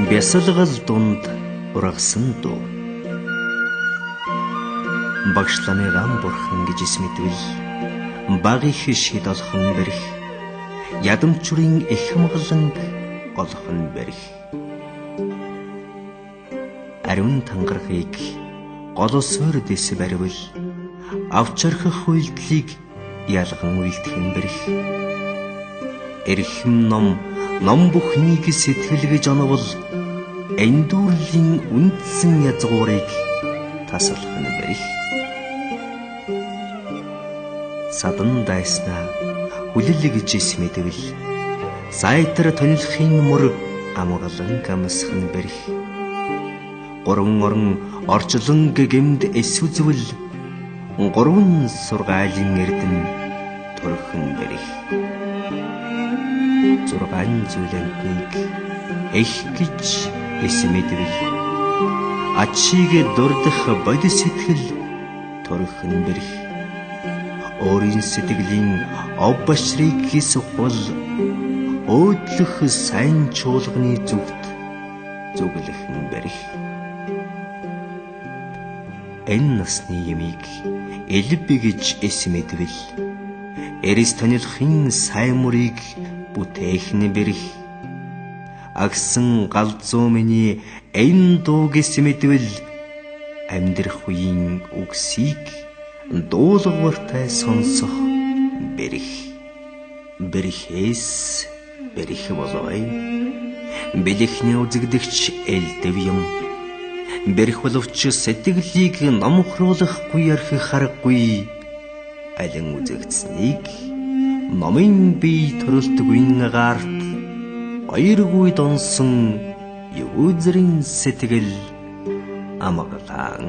Бясалгал дунд ургасан дуу. Багшланы гам бурхан гэж эсмэдвэл баг их шид олхон бэрх, ядамчурын их хамгаланг олхон бэрх. Ариун тангархыг голосоор дэс баривал авчархах үйлдэлийг ялган үйлдэх бэрх. Эрхэм ном бүхнийг сэтгэлгэж онвол эндүүрлийн үндсэн язгуурыг тасалах нь бэрх. Садан дайснаа хүлэл гэж эсмэдвэл сайтар тонилхын мөр амгалан гамсах нь бэрх. Гурван орон орчлон гэмд эсвэзвэл гурван сургаалын эрдэм төрөх нь бэрх. Зургаан зүйлэнтнийг их гэж эсмэдвэл ачиг дурдах бодис сэтгэл төрөх нь бэрх. Өөрийн сэтгэлийн ов башрыг хисхол өөдлөх сайн чуулганы зүгт зүглэх нь бэрх. Энэ насны ямиг элбэ гэж эсмэдвэл эрэс тонилхын сайн мөрийг бүтээх нь бэрх. Агсан галзуу миний энэ дууг эсмэдвэл амьдрах үеийн үгсийг дуулууртай сонсох бэрх. Бэрхээс бэрх болой. Бэлэхний үзэгдэгч элдэв юм. Бэрх боловч сэтгэлийг номхруулахгүй ярих харахгүй. Алин үзэгдсэнийг номын бие төрөлтгүй гаарт хоёргүй донсон юузрын сэтгэл амгалан